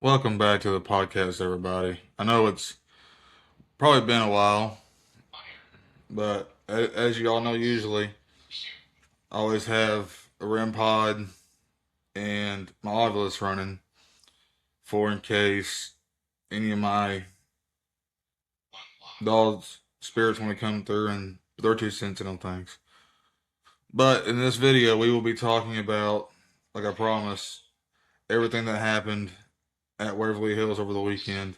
Welcome back to the podcast, everybody. I know it's probably been a while, but as you all know, usually I always have a REM pod and my Ovilus running for in case any of my dogs' spirits want to come through and they're too sensitive on things. But in this video, we will be talking about, like I promised, everything that happened at Waverly Hills over the weekend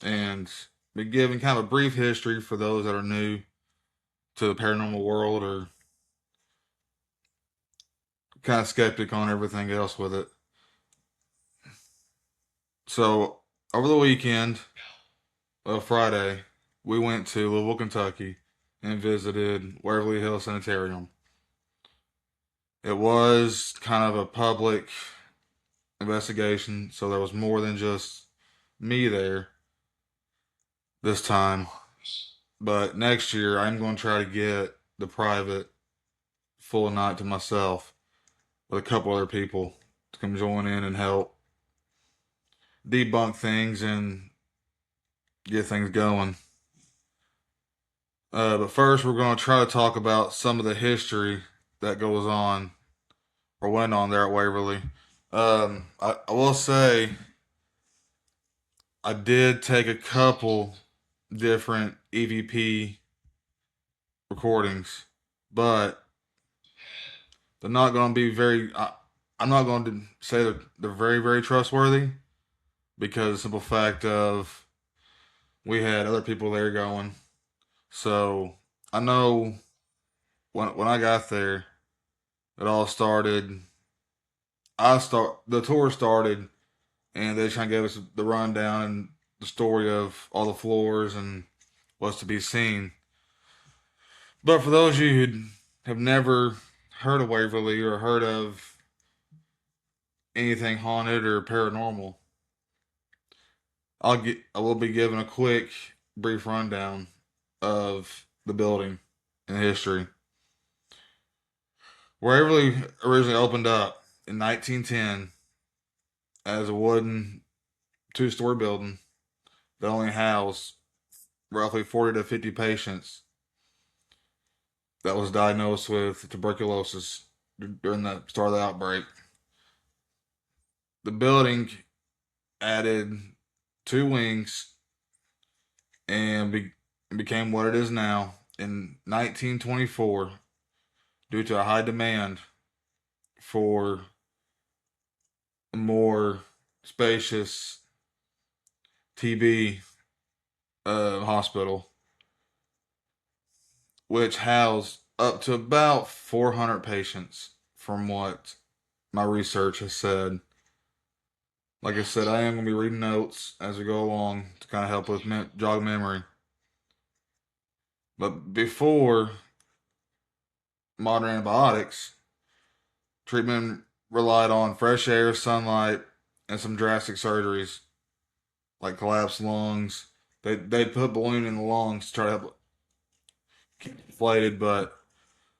and be giving kind of a brief history for those that are new to the paranormal world or kind of skeptic on everything else with it. So over the weekend, Friday, we went to Louisville, Kentucky, and visited Waverly Hills Sanatorium. It was kind of a public investigation, so there was more than just me there this time. But next year, I'm going to try to get the private full night to myself with a couple other people to come join in and help debunk things and get things going. But first, we're going to try to talk about some of the history that goes on or went on there at Waverly. I will say I did take a couple different EVP recordings, but they're not going to be I'm not going to say that they're very, very trustworthy because of the simple fact of we had other people there going. So I know when I got there, it all started. The tour started, and they kind of gave us the rundown and the story of all the floors and what's to be seen. But for those of you who have never heard of Waverly or heard of anything haunted or paranormal, I will be giving a quick, brief rundown of the building and history. Waverly originally opened up in 1910 as a wooden two-story building that only housed roughly 40 to 50 patients that was diagnosed with tuberculosis during the start of the outbreak. The building added two wings and became what it is now in 1924 due to a high demand for a more spacious TB hospital, which housed up to about 400 patients from what my research has said. Like I said, I am going to be reading notes as we go along to kind of help with jog memory. But before modern antibiotics, treatment relied on fresh air, sunlight, and some drastic surgeries like collapsed lungs. They'd put balloon in the lungs to try to help keep it inflated, but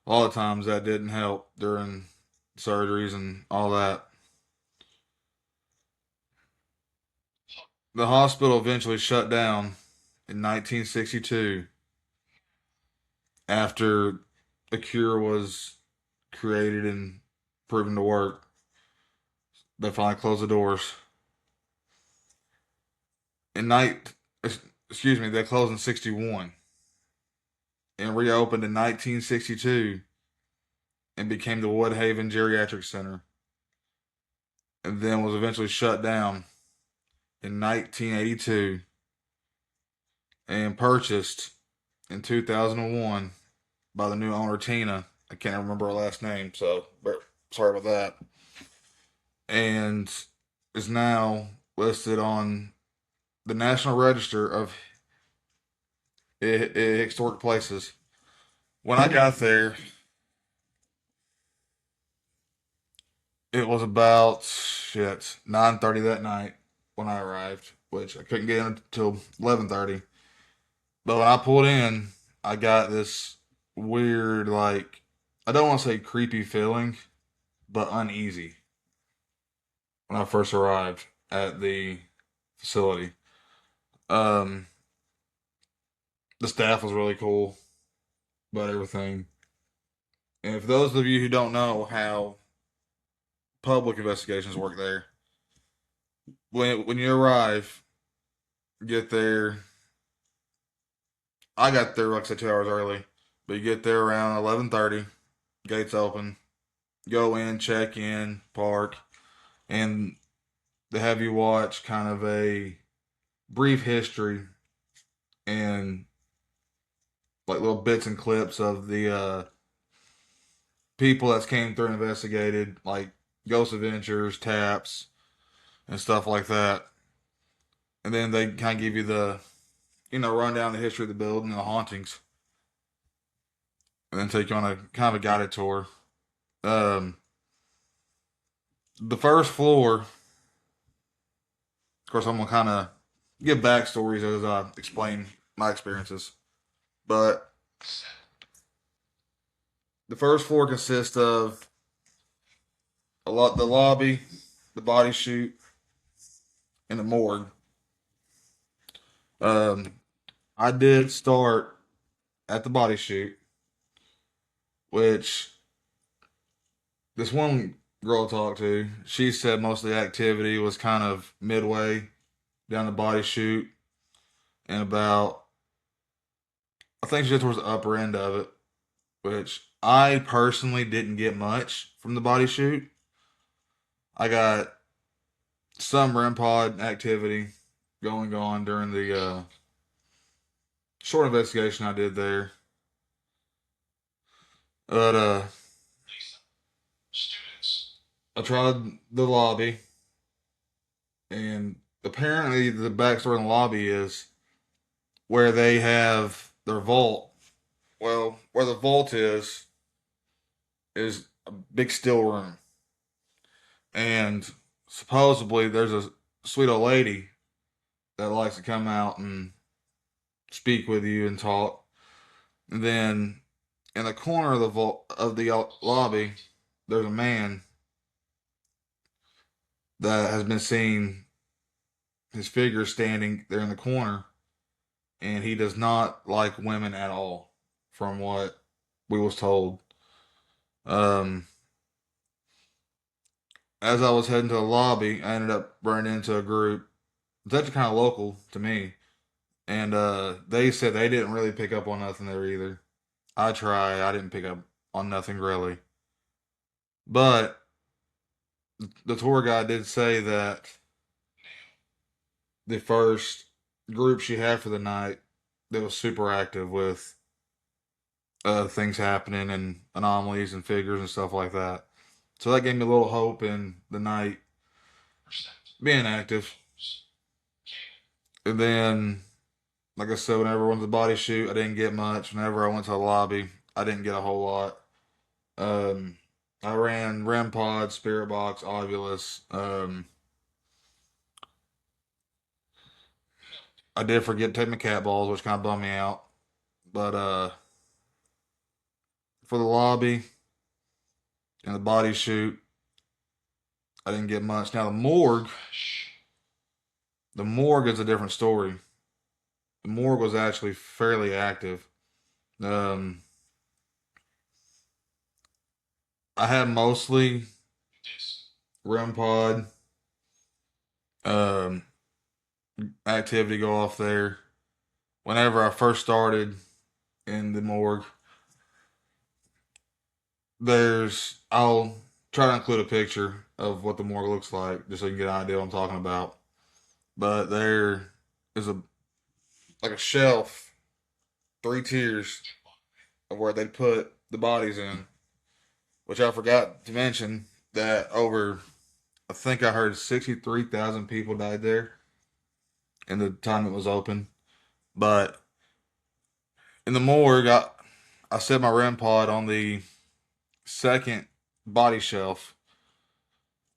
a lot of times that didn't help during surgeries and all that. The hospital eventually shut down in 1962 after a cure was created and proven to work. They finally closed the doors. In night, they closed in 61 and reopened in 1962 and became the Woodhaven Geriatric Center, and then was eventually shut down in 1982 and purchased in 2001 by the new owner, Tina. I can't remember her last name, so sorry about that. And is now listed on the National Register of Historic Places. When I got there, it was about 9:30 that night when I arrived, which I couldn't get in until 11:30. But when I pulled in, I got this weird, like, I don't want to say creepy feeling, but uneasy when I first arrived. at the facility. Um, the staff was really cool about everything. And for those of you who don't know how public investigations work there, when you arrive, get there. I got there like I said 2 hours early, but you get there around 11:30. Gates open. Go in, check in, park, and they have you watch kind of a brief history and like little bits and clips of the people that's came through and investigated, like Ghost Adventures, Taps, and stuff like that. And then they kind of give you the, rundown the history of the building and the hauntings, and then take you on a kind of a guided tour. Um, the first floor, of course, I'm gonna kind of give backstories as I explain my experiences, but the first floor consists of the lobby, the body chute, and the morgue. Um, I did start at the body chute, which this one girl I talked to, she said most of the activity was kind of midway down the body chute and about, I think she said towards the upper end of it, which I personally didn't get much from the body chute. I got some REM pod activity going on during the short investigation I did there. But I tried the lobby, and apparently the backstory in the lobby is where they have their vault. Well, where the vault is a big still room, and supposedly there's a sweet old lady that likes to come out and speak with you and talk. And then in the corner of the vault of the lobby, there's a man that has been seen, his figure standing there in the corner, and he does not like women at all, from what we was told. Um, as I was heading to the lobby, I ended up running into a group. It's actually kind of local to me, and they said they didn't really pick up on nothing there either. I tried, I didn't pick up on nothing really, but the tour guide did say that the first group she had for the night that was super active with things happening and anomalies and figures and stuff like that. So that gave me a little hope in the night being active. And then, like I said, whenever I went to the body shoot, I didn't get much. Whenever I went to the lobby, I didn't get a whole lot. Um, I ran REM Pod, Spirit Box, Ovulus. I did forget to take my cat balls, which kind of bummed me out. But for the lobby and the body shoot, I didn't get much. Now the morgue is a different story. The morgue was actually fairly active. Um, I had mostly REM pod um, activity go off there. Whenever I first started in the morgue, I'll try to include a picture of what the morgue looks like, just so you can get an idea what I'm talking about. But there is like a shelf, 3 tiers of where they put the bodies in, which I forgot to mention that I think I heard 63,000 people died there in the time it was open. But in the morgue, I set my REM pod on the second body shelf,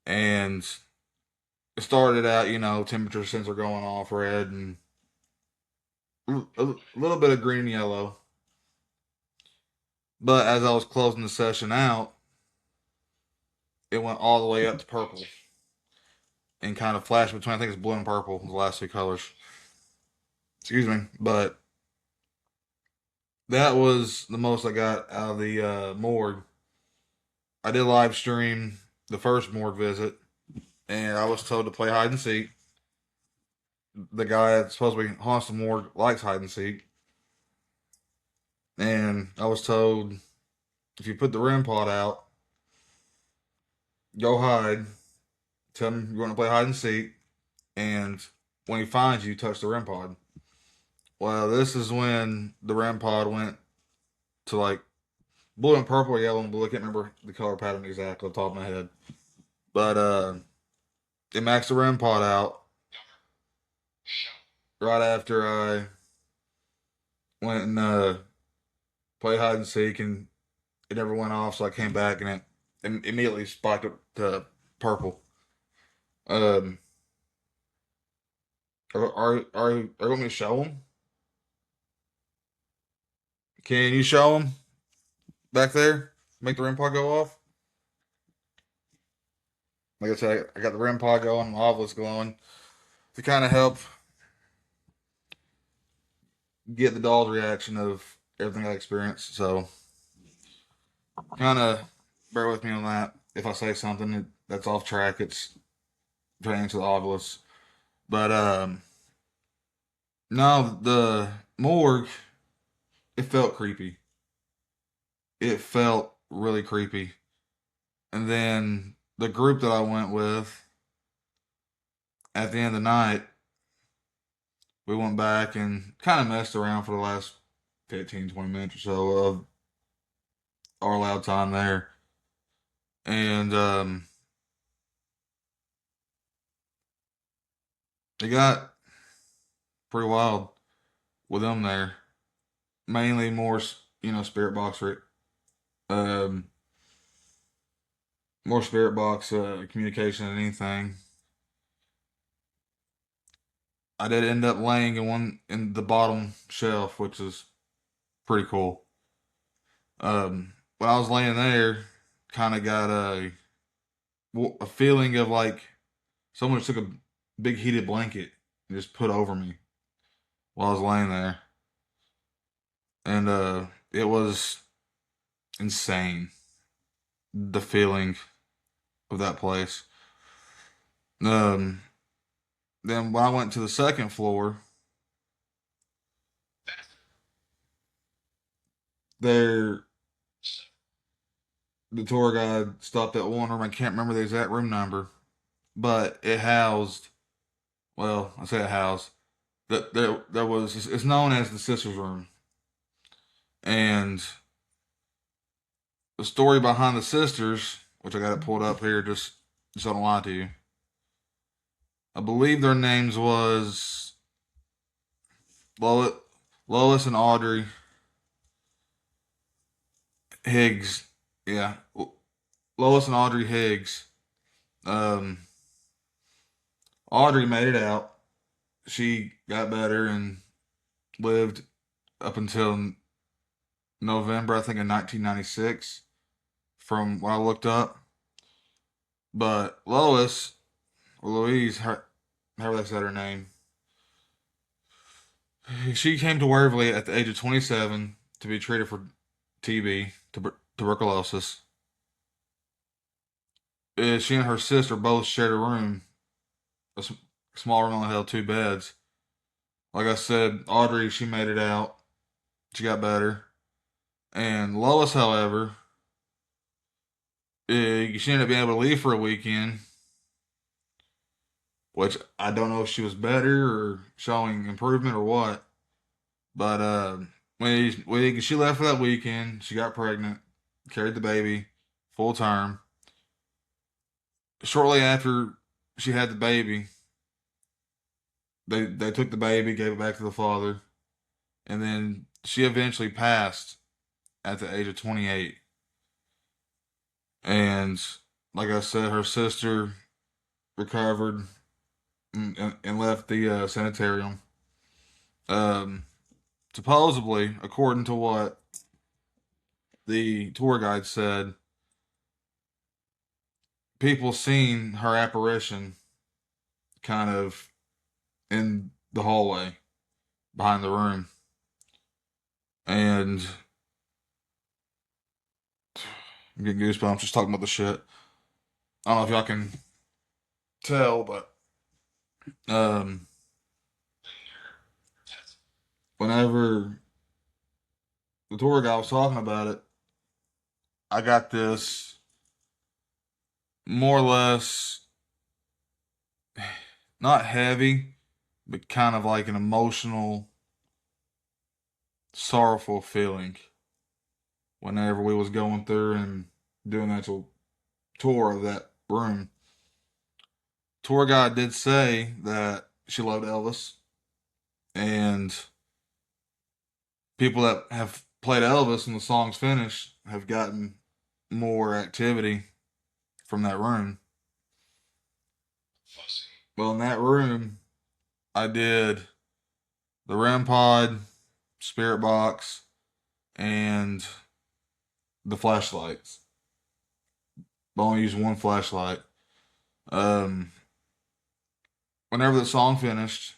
and it started out, temperature sensor going off red and a little bit of green and yellow. But as I was closing the session out, it went all the way up to purple. and kind of flash between. I think it's blue and purple, the last two colors. Excuse me, but that was the most I got out of the morgue. I did live stream the first morgue visit, and I was told to play hide and seek. The guy that's supposed to be haunts the morgue likes hide and seek, and I was told if you put the REM pod out, go hide. Tell him you want to play hide and seek, and when he finds you, touch the REM pod. Well, this is when the REM pod went to like blue and purple, yellow and blue. I can't remember the color pattern exactly off the top of my head. But it maxed the REM pod out right after I went and played hide and seek, and it never went off. So I came back and it immediately spiked up to purple. Um, are you want me to show them? Can you show them back there? Make the REM pod go off. Like I said, I got the REM pod going, my ovilus glowing to kind of help get the doll's reaction of everything I experienced. So, kind of bear with me on that. If I say something that's off track, it's pertaining to the ovilus. But no, the morgue, it felt creepy. It felt really creepy. And then the group that I went with at the end of the night, we went back and kind of messed around for the last 15, 20 minutes or so of our allowed time there. And it got pretty wild with them there. Mainly more, spirit box, um, more spirit box communication than anything. I did end up laying in the bottom shelf, which is pretty cool. When I was laying there, kind of got a feeling of like someone just took a big heated blanket and just put over me while I was laying there, and it was insane. The feeling of that place. Um, then when I went to the second floor, there the tour guide stopped at one room. I can't remember the exact room number, but it housed. Well, I say it housed. That there was. It's known as the sisters' room, and the story behind the sisters, which I got it pulled up here, just so I don't lie to you. I believe their names was Lois, Lois and Audrey Higgs. Yeah, Lois and Audrey Higgs. Um, Audrey made it out. She got better and lived up until November, I think, in 1996, from what I looked up. But Lois, or Louise, however they said her name, she came to Waverly at the age of 27 to be treated for TB, tuberculosis. She and her sister both shared a room, a small room only held two beds. Like I said, Audrey, she made it out. She got better. And Lois, however, she ended up being able to leave for a weekend, which I don't know if she was better or showing improvement or what. But when she left for that weekend, she got pregnant, carried the baby full term. Shortly after she had the baby, they took the baby, gave it back to the father, and then she eventually passed at the age of 28. And like I said, her sister recovered and left the sanitarium. Um, Supposedly, according to what the tour guide said, people seen her apparition kind of in the hallway behind the room. And I'm getting goosebumps just talking about the shit. I don't know if y'all can tell, but um, whenever the tour guy was talking about it, I got this more or less not heavy, but kind of like an emotional, sorrowful feeling whenever we was going through and doing that tour of that room. Tour guide did say that she loved Elvis, and people that have played Elvis and the song's finished have gotten more activity from that room. Well, in that room, I did the REM pod, spirit box, and the flashlights. I only used one flashlight. Um, Whenever the song finished,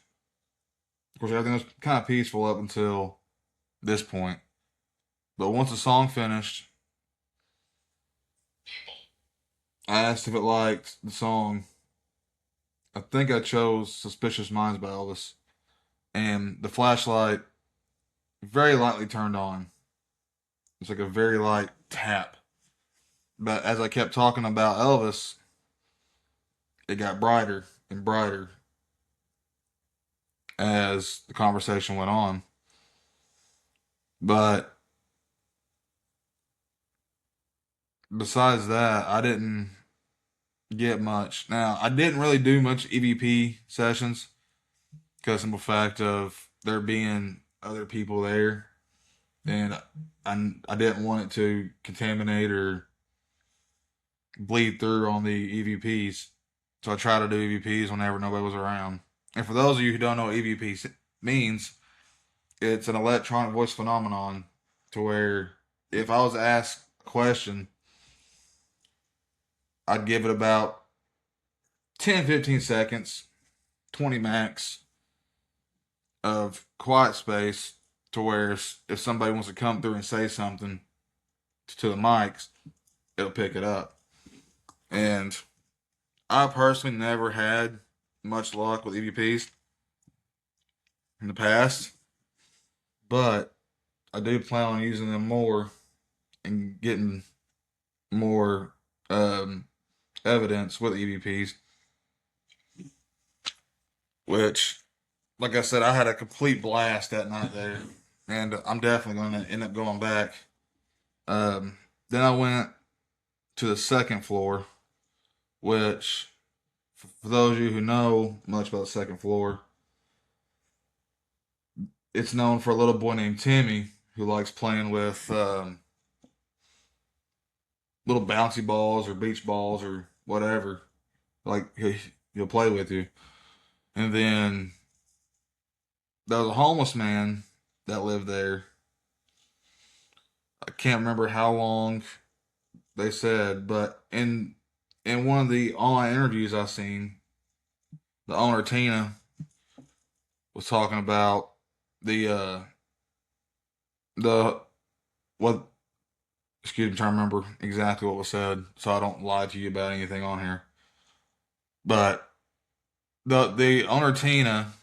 of course, everything was kind of peaceful up until this point. But once the song finished, I asked if it liked the song. I think I chose Suspicious Minds by Elvis. And the flashlight very lightly turned on. It's like a very light tap. But as I kept talking about Elvis, it got brighter and brighter as the conversation went on. But besides that, I didn't get much. Now, I didn't really do much EVP sessions because of the simple fact of there being other people there, and I didn't want it to contaminate or bleed through on the EVPs. So I try to do EVPs whenever nobody was around. And for those of you who don't know what EVP means, it's an electronic voice phenomenon to where if I was asked a question, I'd give it about 10, 15 seconds, 20 max of quiet space to where if somebody wants to come through and say something to the mics, it'll pick it up. And I personally never had much luck with EVPs in the past, but I do plan on using them more and getting more evidence with EVPs, which, like I said, I had a complete blast that night there, and I'm definitely going to end up going back. Then I went to the second floor, which, for those of you who know much about the second floor, it's known for a little boy named Timmy who likes playing with little bouncy balls or beach balls or whatever. Like he'll play with you. And then there was a homeless man that lived there. I can't remember how long they said, but in one of the online interviews I seen, the owner Tina was talking about the the what excuse me, I'm trying to remember exactly what was said so I don't lie to you about anything on here. But the owner Tina,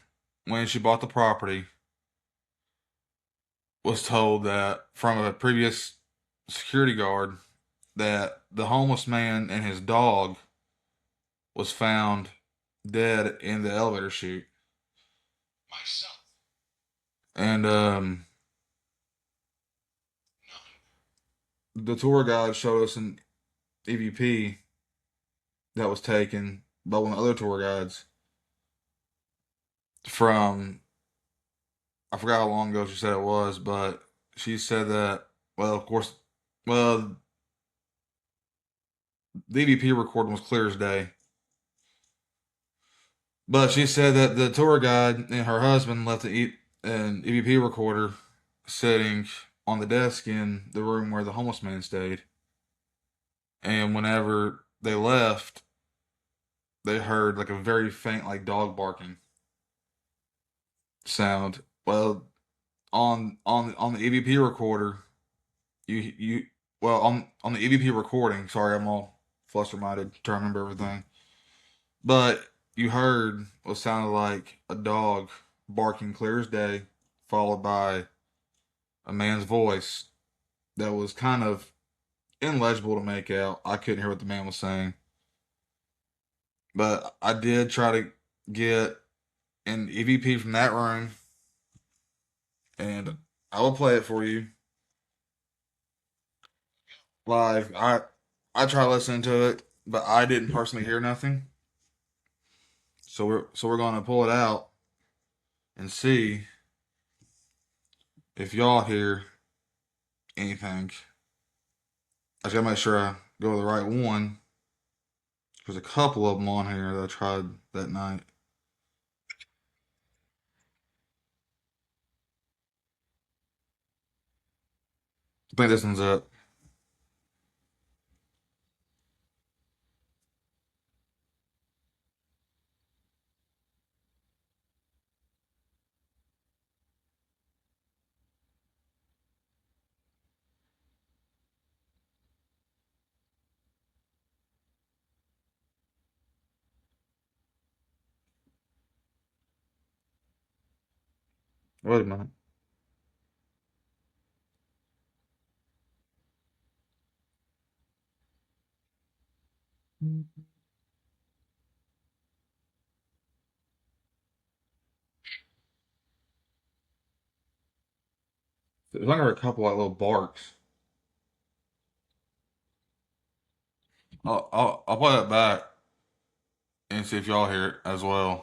when she bought the property, was told that from a previous security guard that the homeless man and his dog was found dead in the elevator chute. And the tour guide showed us an EVP that was taken by one of the other tour guides from, I forgot how long ago she said it was, but she said that, well, of course, well, the EVP recording was clear as day. But she said that the tour guide and her husband left an EVP recorder sitting on the desk in the room where the homeless man stayed. And whenever they left, they heard like a very faint like dog barking sound. Well, on the EVP recorder, you well on the EVP recording. Sorry, I'm all fluster minded trying to remember everything. But you heard what sounded like a dog barking clear as day, followed by a man's voice that was kind of illegible to make out. I couldn't hear what the man was saying, but I did try to get an EVP from that room, and I will play it for you live. I tried listening to it, but I didn't personally hear nothing. So we're gonna pull it out and see if y'all hear anything. I just gotta make sure I go to the right one. There's a couple of them on here that I tried that night. I think this one's it. Wait a minute. There's only a couple like little barks. I'll play that back and see if y'all hear it as well.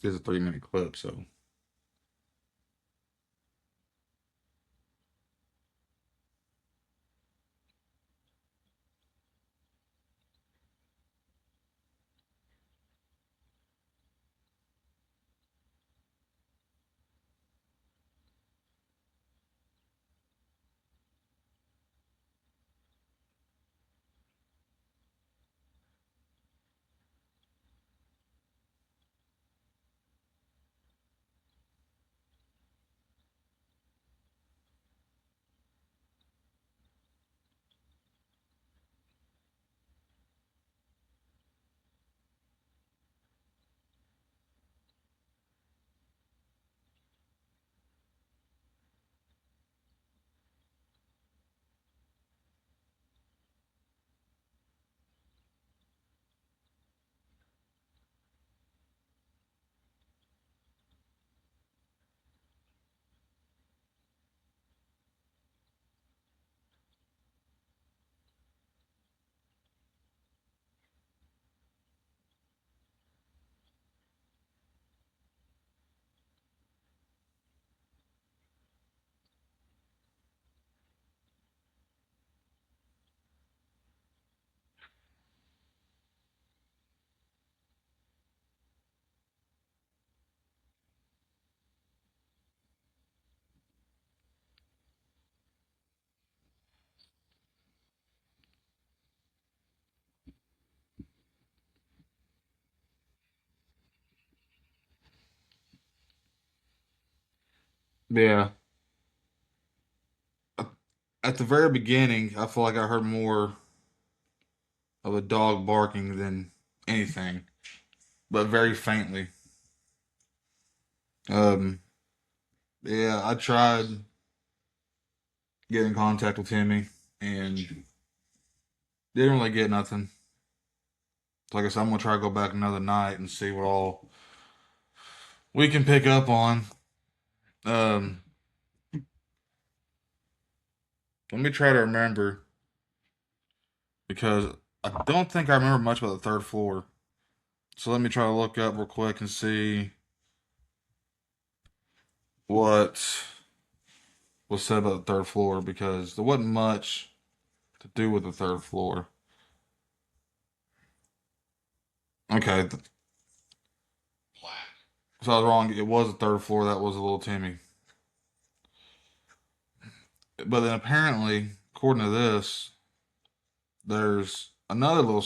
This is a 3 minute clip, so yeah. At the very beginning, I feel like I heard more of a dog barking than anything, but very faintly. Um, yeah, I tried getting in contact with Timmy and didn't really get nothing. Like I said, I'm gonna try to go back another night and see what all we can pick up on. Um, Let me try to remember because I don't think I remember much about the third floor. So let me try to look up real quick and see what was said about the third floor because there wasn't much to do with the third floor. Okay, so I was wrong. It was the third floor. That was a little Timmy. But then apparently, according to this, there's another little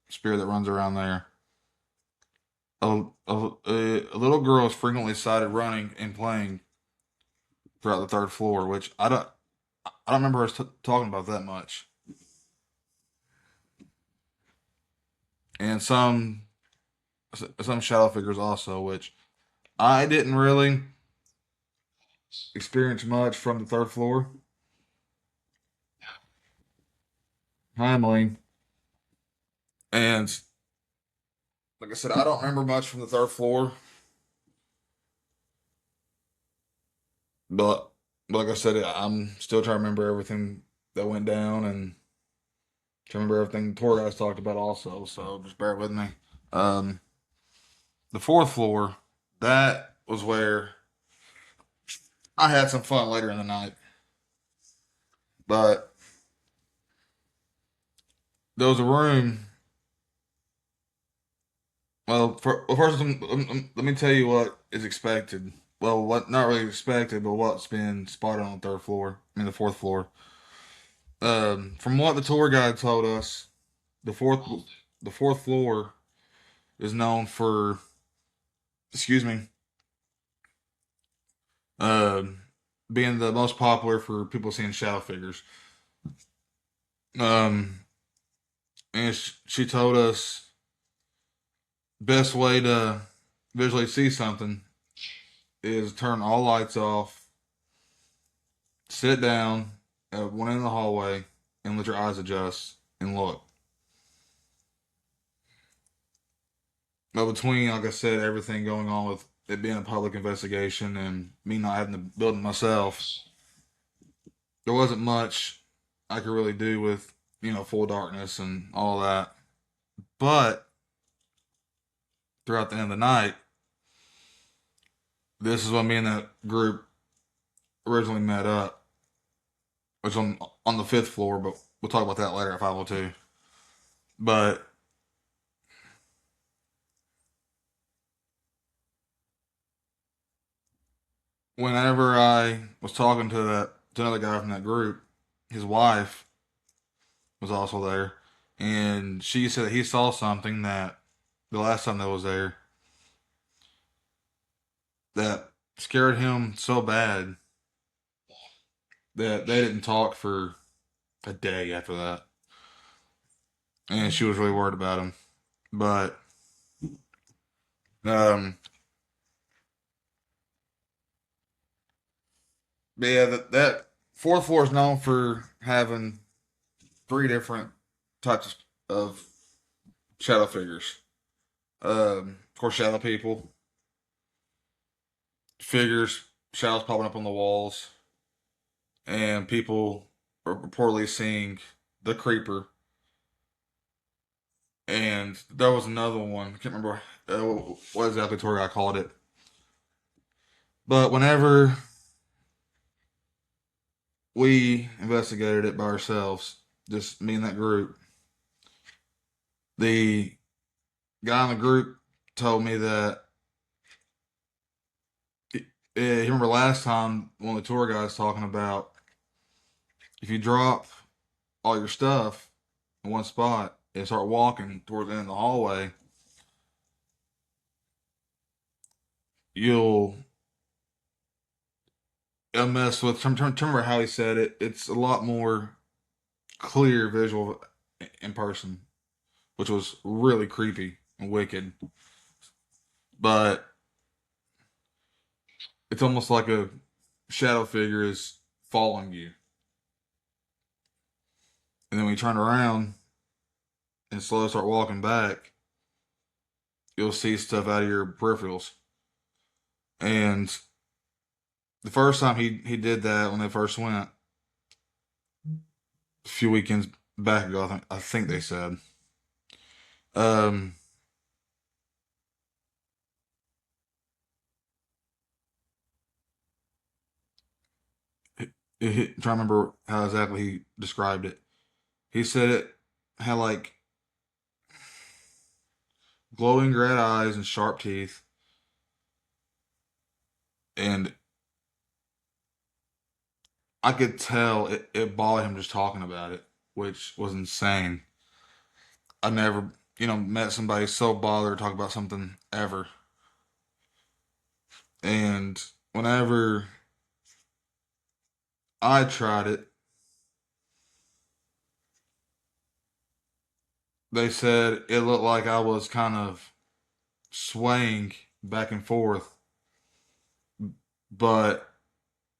spirit that runs around there. A little girl is frequently sighted running and playing throughout the third floor, which I don't remember us talking about that much. And some shadow figures also, which I didn't really experience much from the third floor. Hi, Emily. And like I said, I don't remember much from the third floor, but, but like I said, I'm still trying to remember everything that went down and to remember everything the tour guys talked about also. So just bear with me. Um, the fourth floor, that was where I had some fun later in the night, but there was a room. Well, first, let me tell you what is expected. Well, what not really expected, but what's been spotted on the third floor. I mean, the fourth floor. From what the tour guide told us, the fourth the fourth floor is known for, excuse me, um, being the most popular for people seeing shadow figures. Um, and she told us best way to visually see something is turn all lights off, sit down at one end of the hallway, and let your eyes adjust and look. But between, like I said, everything going on with it being a public investigation and me not having the building myself, there wasn't much I could really do with, full darkness and all that. But throughout the end of the night, this is when me and that group originally met up, which on the fifth floor, but we'll talk about that later at 502. But whenever I was talking to another guy from that group, his wife was also there, and she said that he saw something that the last time that was there that scared him so bad that they didn't talk for a day after that, and she was really worried about him. But um, but yeah, that fourth floor is known for having three different types of shadow figures. Of course, shadow people, figures, shadows popping up on the walls, and people are reportedly seeing the creeper. And there was another one. I can't remember what exactly tour guy called it. But whenever we investigated it by ourselves, just me and that group, the guy in the group told me that he remember last time one of the tour guys talking about if you drop all your stuff in one spot and start walking toward the end of the hallway, you'll mess with. Remember how he said it. It's a lot more clear visual in person, which was really creepy and wicked. But it's almost like a shadow figure is following you. And then when you turn around and slowly start walking back, you'll see stuff out of your peripherals. And the first time he did that when they first went, a few weekends back ago, I think they said. Um, trying to remember how exactly he described it. He said it had like glowing red eyes and sharp teeth, and I could tell it bothered him just talking about it, which was insane. I never, met somebody so bothered to talk about something ever. And whenever I tried it, they said it looked like I was kind of swaying back and forth, but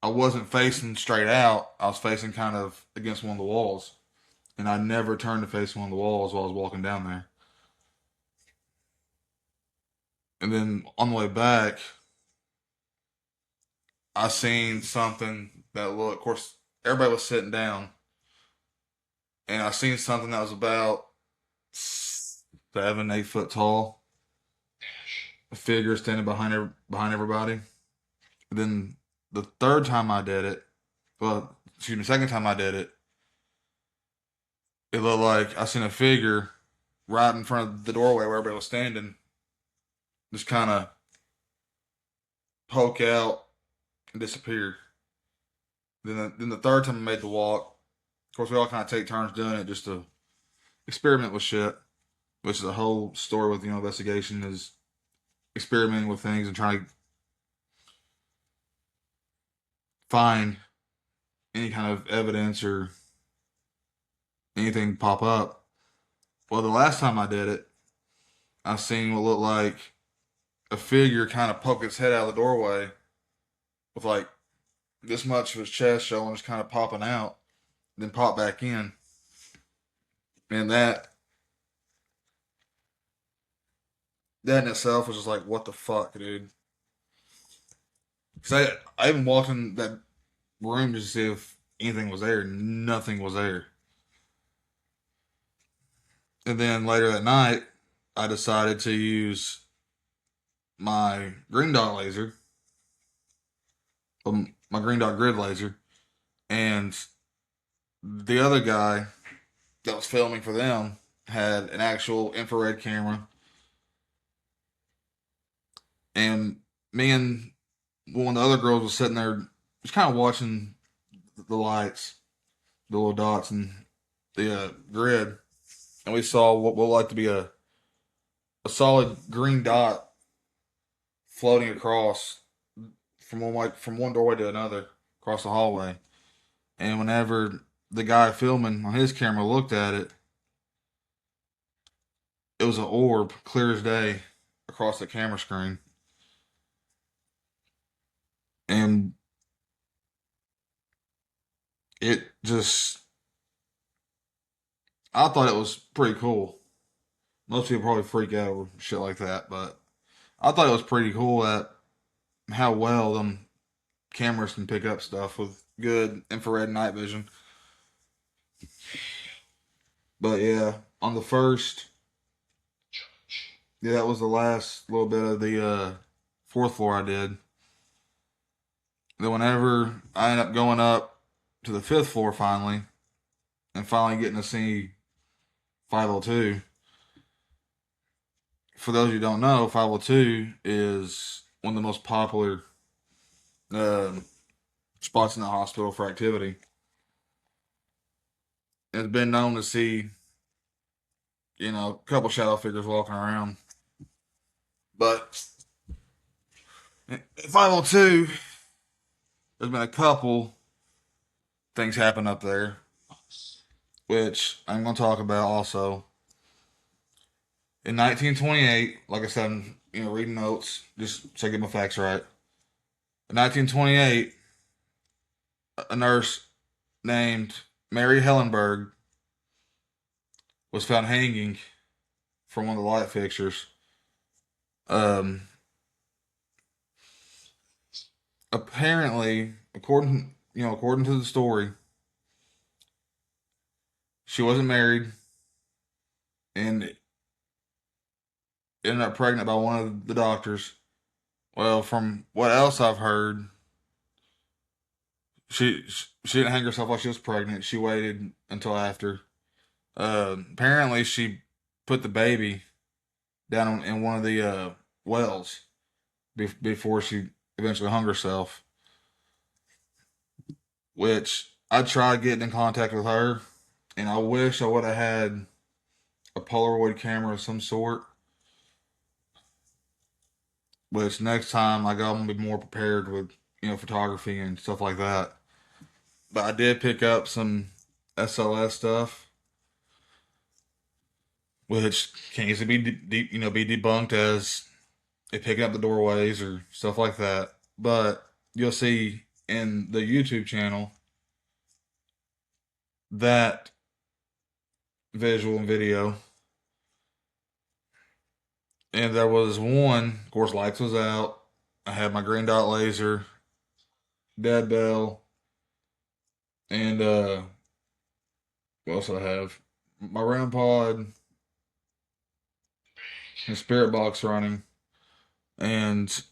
I wasn't facing straight out. I was facing kind of against one of the walls. And I never turned to face one of the walls while I was walking down there. And then on the way back, I seen something that looked, of course, everybody was sitting down. And I seen something that was about 7, 8 foot tall. A figure standing behind everybody. And then the third time I did it, well, excuse me, second time I did it, it looked like I seen a figure right in front of the doorway where everybody was standing, just kind of poke out and disappear. Then the third time I made the walk, of course, we all kind of take turns doing it just to experiment with shit, which is the whole story with investigation is experimenting with things and trying to find any kind of evidence or anything pop up. Well, the last time I did it, I seen what looked like a figure kind of poke its head out of the doorway with like this much of his chest showing, just kind of popping out, then pop back in. And that in itself was just like, what the fuck, dude? Because I even walked in that room just to see if anything was there. Nothing was there. And then later that night, I decided to use my green dot laser, my green dot grid laser, and the other guy that was filming for them had an actual infrared camera, and me and one of the other girls was sitting there just kind of watching the lights, the little dots, and the grid, and we saw what looked like to be a solid green dot floating across from one doorway to another across the hallway. And whenever the guy filming on his camera looked at it, it was an orb, clear as day, across the camera screen. And it just, I thought it was pretty cool. Most people probably freak out over shit like that, but I thought it was pretty cool at how well them cameras can pick up stuff with good infrared night vision. But yeah, on the first, yeah, that was the last little bit of the fourth floor I did. Then whenever I ended up going up to the fifth floor finally, and finally getting to see 502. For those who don't know, 502 is one of the most popular uh, spots in the hospital for activity. It's been known to see, a couple shadow figures walking around. But at 502, there's been a couple things happen up there. which I'm going to talk about also. In 1928, like I said, I'm reading notes just so I get my facts right. In 1928, a nurse named Mary Hellenberg was found hanging from one of the light fixtures. Um, Apparently, according to the story, she wasn't married and ended up pregnant by one of the doctors. Well, from what else I've heard, she didn't hang herself while she was pregnant. She waited until after. Apparently, she put the baby down in one of the wells before she eventually hung herself. Which I tried getting in contact with her, and I wish I would have had a Polaroid camera of some sort. Which next time I got, I'm gonna be more prepared with photography and stuff like that. But I did pick up some SLS stuff, which can easily be debunked as it picking up the doorways or stuff like that. But you'll see in the YouTube channel that visual and video. And there was one, of course, lights was out. I had my green dot laser, dead bell, and what else did I have? My REM pod and spirit box running. And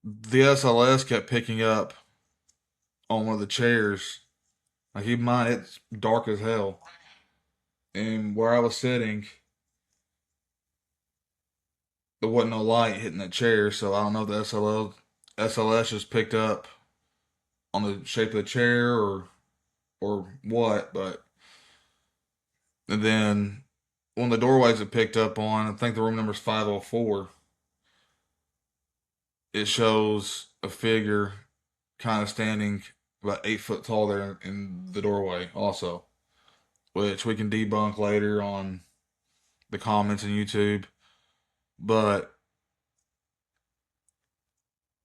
the SLS kept picking up on one of the chairs. Like, keep in mind, it's dark as hell. And where I was sitting, there wasn't no light hitting that chair, so I don't know if the SLS just picked up on the shape of the chair or what, but and then one of the doorways it picked up on, I think the room number is 504. It shows a figure kind of standing about 8 foot tall there in the doorway, also, which we can debunk later on the comments on YouTube. But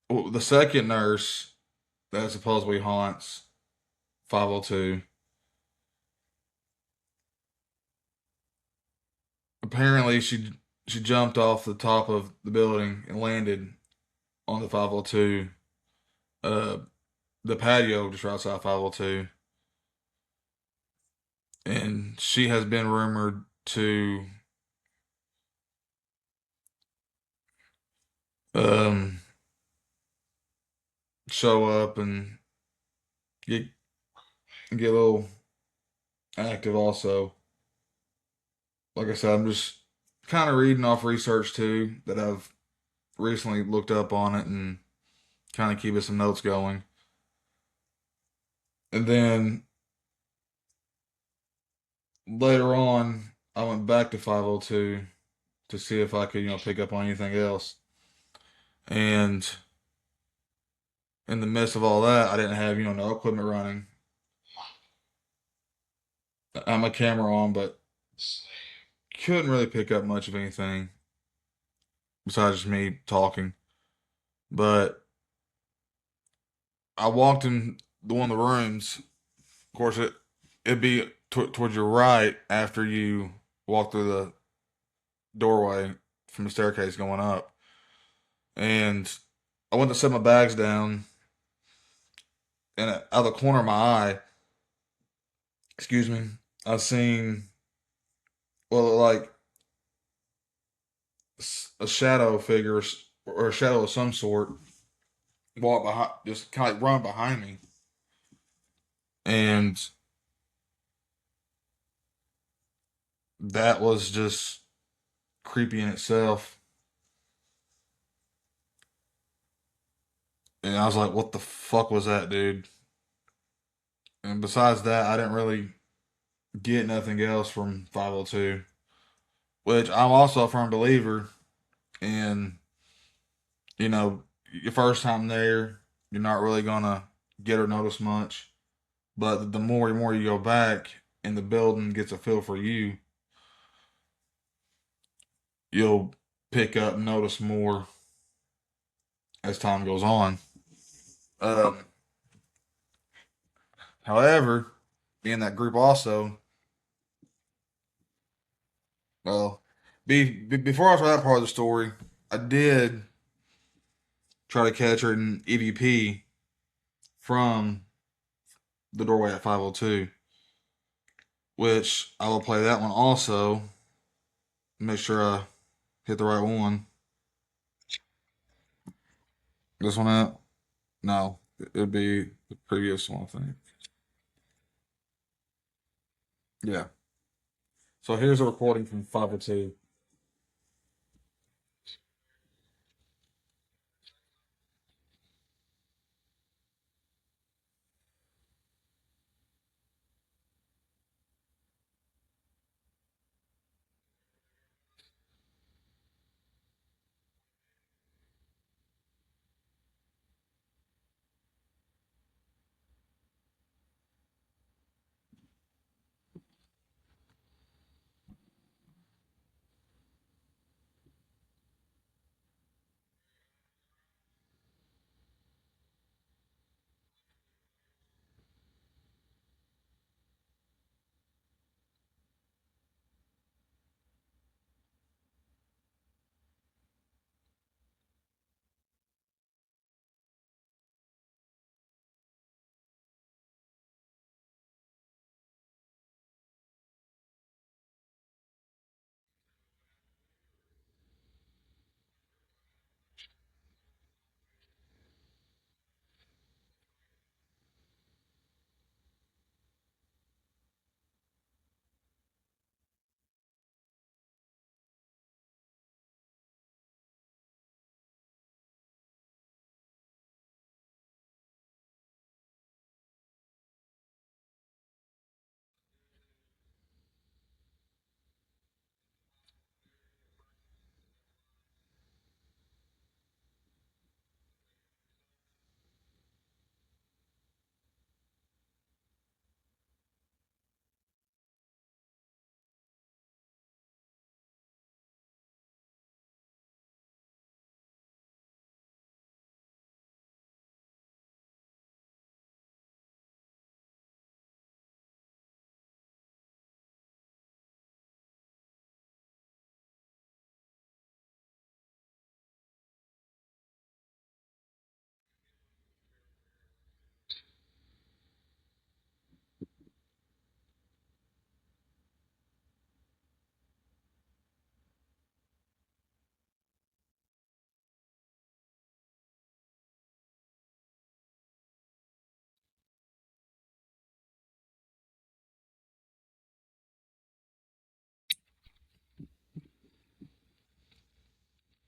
the second nurse that supposedly haunts 502, apparently she jumped off the top of the building and landed on the 502, uh, the patio just right outside 502. And she has been rumored to um, show up and get get a little active also. Like I said, I'm just kind of reading off research too that I've recently looked up on it and kind of keeping some notes going. And then later on, I went back to 502 to see if I could, pick up on anything else. And in the midst of all that, I didn't have, no equipment running. I had my camera on, but couldn't really pick up much of anything besides just me talking. But I walked in one of the rooms. Of course, it'd be towards your right after you walk through the doorway from the staircase going up. And I went to set my bags down, and out of the corner of my eye, excuse me, I seen, well, like a shadow figure or a shadow of some sort walk behind, just kind of like run behind me. And that was just creepy in itself. And I was like, what the fuck was that, dude? And besides that, I didn't really get nothing else from 502, which I'm also a firm believer in, your first time there, you're not really gonna get or notice much. But the more and more you go back, and the building gets a feel for you, you'll pick up and notice more as time goes on. Um, However, being that group also, well, before I saw that part of the story, I did try to catch her in EVP from the doorway at 502, which I will play that one also. Make sure I hit the right one. This one out? No, it'd be the previous one, I think. Yeah. So here's a recording from 502.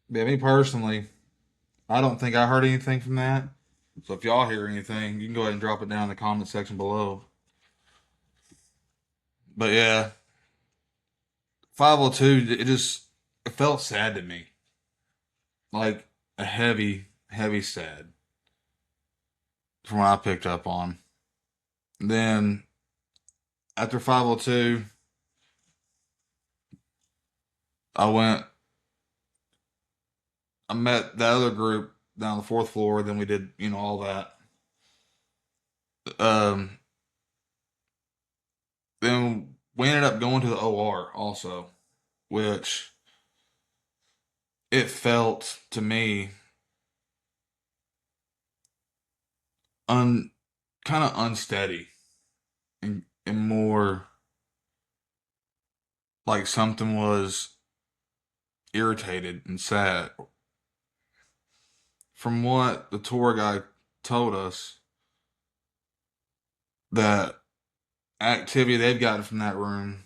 Yeah, me personally, I don't think I heard anything from that. So if y'all hear anything, you can go ahead and drop it down in the comment section below. But yeah, 502, it felt sad to me. Like a heavy, heavy sad from what I picked up on. Then after 502, I went, I met that other group down on the fourth floor. Then we did, all that. Um, then we ended up going to the OR also, which it felt to me un kind of unsteady and more like something was irritated and sad. From what the tour guide told us, that activity they've gotten from that room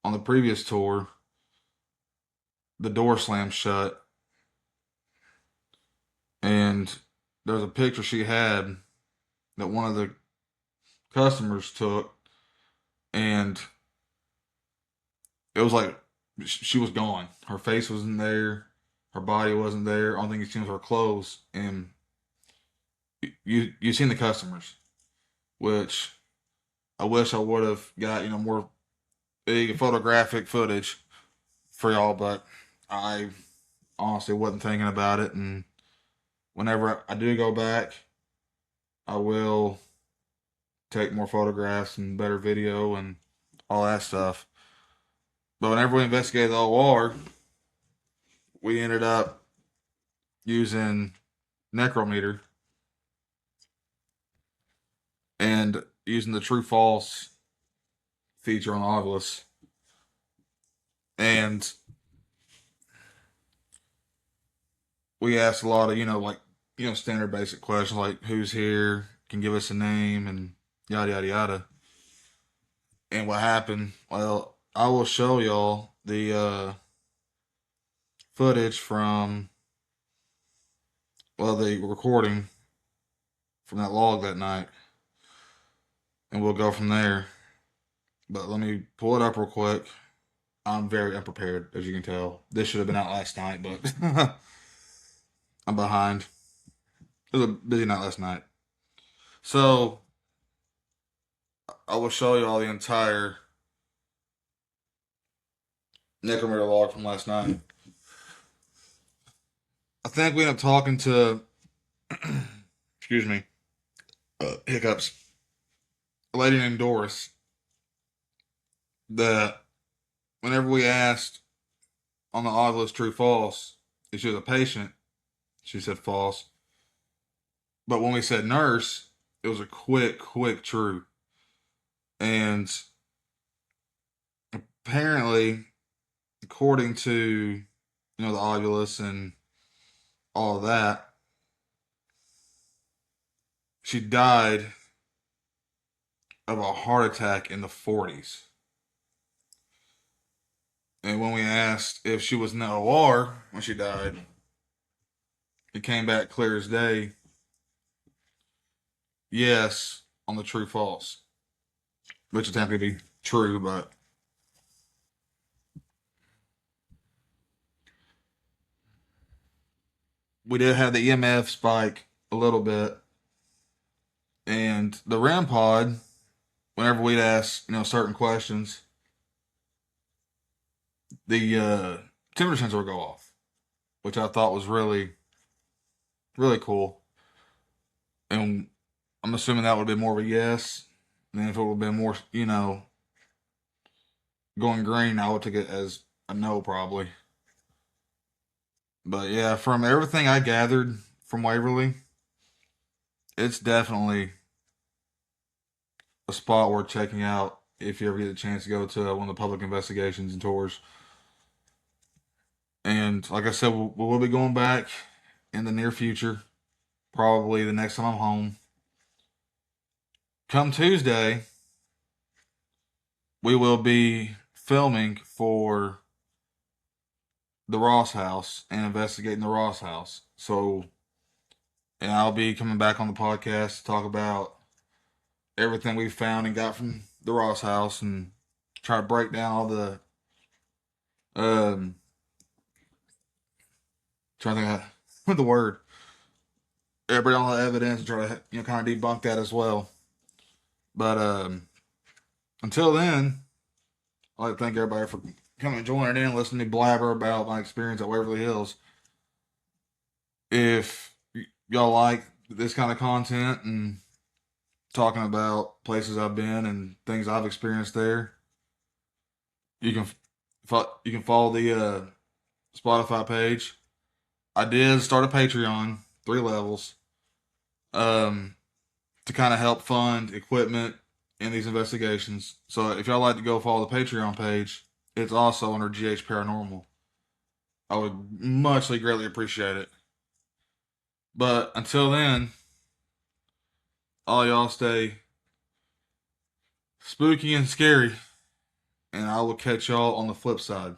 on the previous tour, the door slammed shut, and there's a picture she had that one of the customers took, and it was like she was gone. Her face wasn't there, her body wasn't there. Only thing you seen was her clothes, and you seen the customers, which I wish I would have got more big photographic footage for y'all, but I honestly wasn't thinking about it. And whenever I do go back, I will take more photographs and better video and all that stuff. But whenever we investigated the OR, we ended up using necrometer and using the true false feature on the Oculus. And we asked a lot of, standard basic questions like who's here, can give us a name, and yada, yada, yada. And what happened, well, I will show y'all the footage from, the recording from that log that night. And we'll go from there. But let me pull it up real quick. I'm very unprepared, as you can tell. This should have been out last night, but I'm behind. It was a busy night last night. So I will show you all the entire necrometer log from last night. I think we ended up talking to, excuse me, hiccups, a lady named Doris, that whenever we asked on the Oculus true false if she was a patient, she said false. But when we said nurse, it was a quick true. And apparently, according to the Oculus and all of that, she died of a heart attack in the 40s. And when we asked if she was in the OR when she died, it came back clear as day. Yes, on the true false, which is happy to be true, but we did have the EMF spike a little bit, and the REM pod. Whenever we'd ask, certain questions, the temperature sensor would go off, which I thought was really, really cool. And I'm assuming that would have been more of a yes. And if it would have been more, going green, I would take it as a no, probably. But yeah, from everything I gathered from Waverly, it's definitely a spot worth checking out if you ever get a chance to go to one of the public investigations and tours. And like I said, we'll be going back in the near future, probably the next time I'm home. Come Tuesday, we will be filming for the Ross house and investigating the Ross house. So, and I'll be coming back on the podcast to talk about everything we found and got from the Ross house and try to break down all the trying to think of the word. Everybody all the evidence and try to kind of debunk that as well. But until then, I'd like to thank everybody for coming and joining in and listening to me blabber about my experience at Waverly Hills. If y'all like this kind of content and talking about places I've been and things I've experienced there, you can follow the Spotify page. I did start a Patreon, 3 levels, to kind of help fund equipment in these investigations. So if y'all like to go follow the Patreon page, it's also under GH Paranormal. I would muchly greatly appreciate it. But until then, all y'all stay spooky and scary, and I will catch y'all on the flip side.